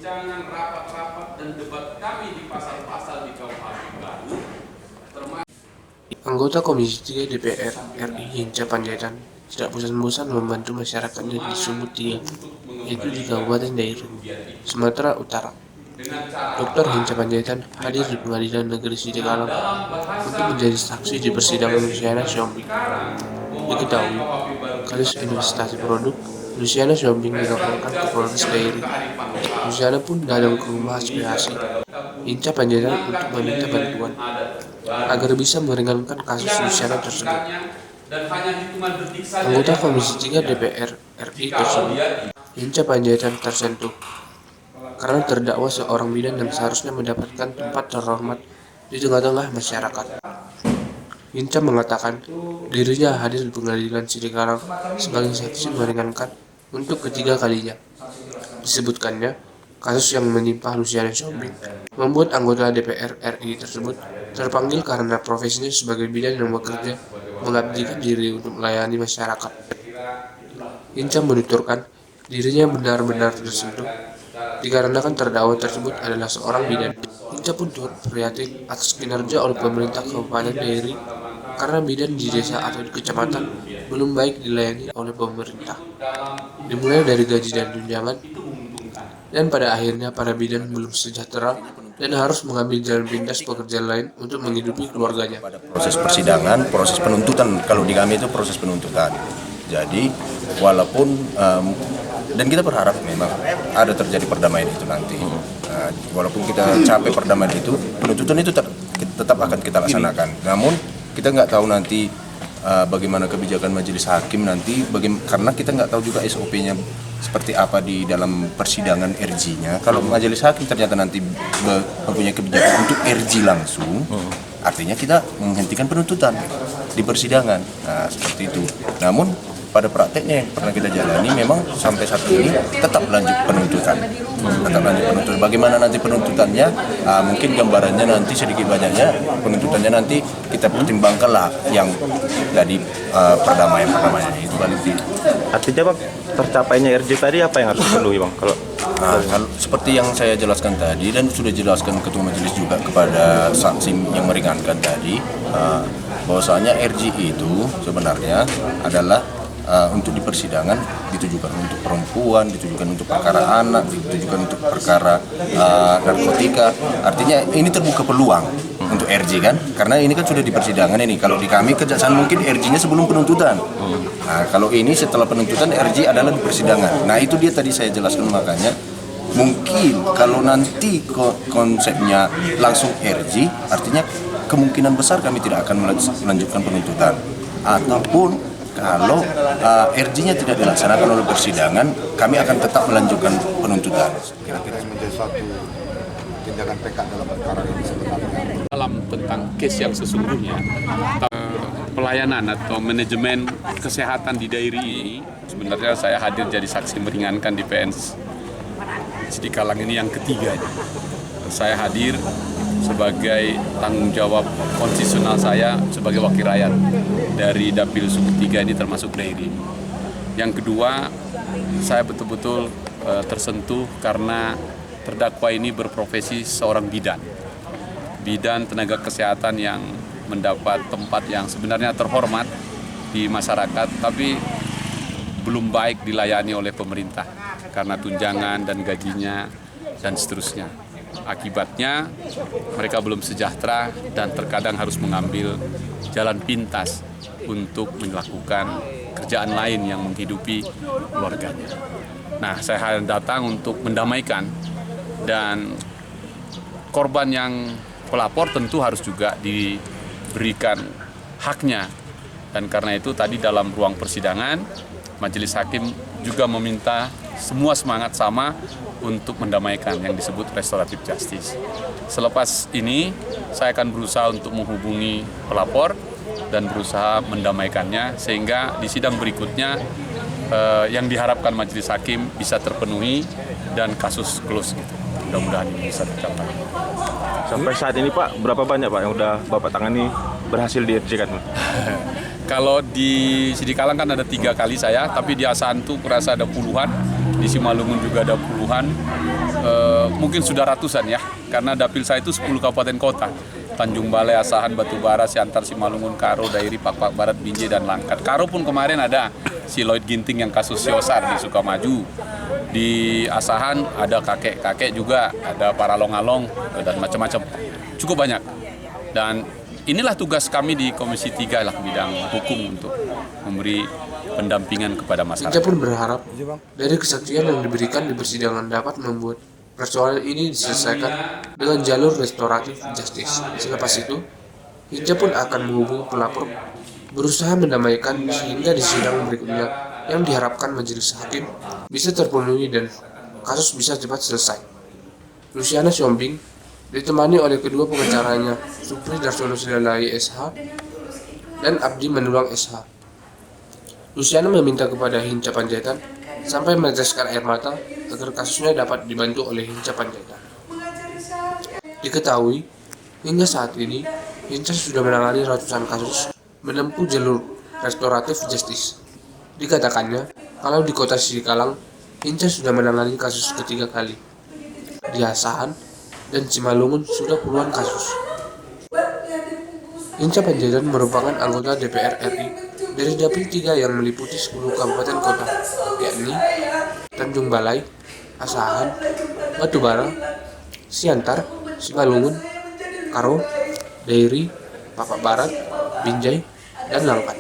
perbincangan, rapat-rapat, dan debat kami di pasal-pasal di KUHP baru, termasuk Anggota Komisi 3 DPR RI Hinca Panjaitan tidak bosan-bosan membantu masyarakatnya di Sumut 3, yaitu di Kabupaten Dairi, Sumatera Utara. Dr. Hinca Panjaitan hadir di Pengadilan Negeri Sidikalang untuk menjadi saksi di persidangan Luciana Siombing. Diketahui, kasus investasi produk Luciana Siombing dilaporkan ke Polres Dairi. Luciana pun datang ke rumah aspirasi Hinca Panjaitan untuk meminta bantuan agar bisa meringankan kasus Luciana tersebut. Anggota Komisi 3 DPR RI tersebut, Hinca Panjaitan tersentuh karena terdakwa seorang bidan yang seharusnya mendapatkan tempat terhormat di tengah-tengah masyarakat. Hinca mengatakan dirinya hadir di Pengadilan Sidikalang sebagai saksi meringankan untuk ketiga kalinya. Disebutkannya, kasus yang menimpa Luciana Siombing membuat anggota DPR RI tersebut terpanggil karena profesinya sebagai bidan yang bekerja mengabdikan diri untuk melayani masyarakat. Hinca menuturkan dirinya benar-benar tersentuh dikarenakan terdakwa tersebut adalah seorang bidan. Hinca pun turut prihatin atas kinerja oleh pemerintah Kabupaten Dairi karena bidan di desa atau di kecamatan belum baik dilayani oleh pemerintah, dimulai dari gaji dan tunjangan, dan pada akhirnya para bidan belum sejahtera dan harus mengambil jalan pintas pekerjaan lain untuk menghidupi keluarganya. Proses persidangan, proses penuntutan, kalau di kami itu proses penuntutan. Jadi walaupun dan kita berharap memang ada terjadi perdamaian itu nanti. Walaupun kita capek perdamaian itu, penuntutan itu tetap akan kita laksanakan. Namun kita nggak tahu nanti bagaimana kebijakan majelis hakim nanti, karena kita nggak tahu juga SOP-nya seperti apa di dalam persidangan RG-nya. Kalau majelis hakim ternyata nanti mempunyai kebijakan untuk RG langsung, artinya kita menghentikan penuntutan di persidangan. Nah, seperti itu. Namun pada prakteknya yang pernah kita jalani memang sampai saat ini tetap lanjut penuntutan. Bagaimana nanti penuntutannya? Mungkin gambarannya nanti sedikit banyaknya penuntutannya nanti kita pertimbangkanlah yang dari perdamaian itu nanti. Artinya Bang, tercapainya RJ tadi apa yang harus dipenuhi Bang? Kalau seperti yang saya jelaskan tadi dan sudah jelaskan Ketua Majelis juga kepada saksi yang meringankan tadi, bahwasanya RJ itu sebenarnya adalah untuk di persidangan ditujukan untuk perempuan, ditujukan untuk perkara anak, ditujukan untuk perkara narkotika. Artinya ini terbuka peluang untuk RJ kan, karena ini kan sudah di persidangan ini. Kalau di kami kejaksaan mungkin RJ-nya sebelum penuntutan. Nah, kalau ini setelah penuntutan RJ adalah di persidangan. Nah, itu dia tadi saya jelaskan, makanya mungkin kalau nanti konsepnya langsung RJ, artinya kemungkinan besar kami tidak akan melanjutkan penuntutan. Ataupun kalau RG-nya tidak dilaksanakan oleh persidangan, kami akan tetap melanjutkan penuntutan. Kira-kira menjadi suatu tindakan PK dalam perkara ini sebenarnya. dalam tentang case yang sesungguhnya, pelayanan atau manajemen kesehatan di Dairi ini, sebenarnya saya hadir jadi saksi meringankan di PN Sidikalang ini yang ketiga. Saya hadir sebagai tanggung jawab konstitusional saya sebagai wakil rakyat dari Dapil Sumut 3 ini termasuk Dairi. Yang kedua, saya betul-betul tersentuh karena terdakwa ini berprofesi seorang bidan tenaga kesehatan yang mendapat tempat yang sebenarnya terhormat di masyarakat, tapi belum baik dilayani oleh pemerintah karena tunjangan dan gajinya dan seterusnya. Akibatnya mereka belum sejahtera dan terkadang harus mengambil jalan pintas untuk melakukan kerjaan lain yang menghidupi keluarganya. Nah, saya datang untuk mendamaikan, dan korban yang pelapor tentu harus juga diberikan haknya. Dan karena itu tadi dalam ruang persidangan, majelis hakim juga meminta semua semangat sama untuk mendamaikan yang disebut restoratif justice. Selepas ini, saya akan berusaha untuk menghubungi pelapor dan berusaha mendamaikannya sehingga di sidang berikutnya yang diharapkan majelis hakim bisa terpenuhi dan kasus close gitu. Mudah-mudahan ini bisa tercapai. sampai saat ini Pak, berapa banyak Pak yang udah Bapak tangani berhasil di-RJ-kan? Kalau di Sidikalang kan ada 3 kali saya, tapi di Asantu kurasa ada puluhan. di Simalungun juga ada puluhan, mungkin sudah ratusan ya, karena dapil saya itu 10 kabupaten kota. Tanjung Balai, Asahan, Batubara, Siantar, Simalungun, Karo, Dairi, Pak Barat, Binjai, dan Langkat. Karo pun kemarin ada si Lloyd Ginting yang kasus Siosar di Sukamaju. Di Asahan ada kakek-kakek juga, ada Paralong-along, dan macam-macam. Cukup banyak. Dan inilah tugas kami di Komisi 3 lah, bidang hukum untuk memberi pendampingan kepada masyarakat. Hinca pun berharap dari kesaksian yang diberikan di persidangan dapat membuat persoalan ini diselesaikan dengan jalur restoratif justice. Selepas itu, Hinca pun akan menghubungi pelapor berusaha mendamaikan sehingga di sidang berikutnya yang diharapkan majelis hakim bisa terpenuhi dan kasus bisa cepat selesai. Luciana Siombing ditemani oleh kedua pengacaranya, Supri Darsono Silalai SH dan Abdi Manulang SH. Luciana meminta kepada Hinca Panjaitan sampai meneteskan air mata agar kasusnya dapat dibantu oleh Hinca Panjaitan. Diketahui, hingga saat ini, Hinca sudah menangani ratusan kasus menempuh jalur restoratif justice. Dikatakannya, kalau di kota Sikalang, Hinca sudah menangani kasus ketiga kali. Di Asahan dan Simalungun sudah puluhan kasus. Hinca Panjaitan merupakan anggota DPR RI dari dapil 3 yang meliputi 10 kabupaten kota, yakni Tanjung Balai, Asahan, Batubara, Siantar, Simalungun, Karo, Dairi, Pak Barat, Binjai, dan Langkat.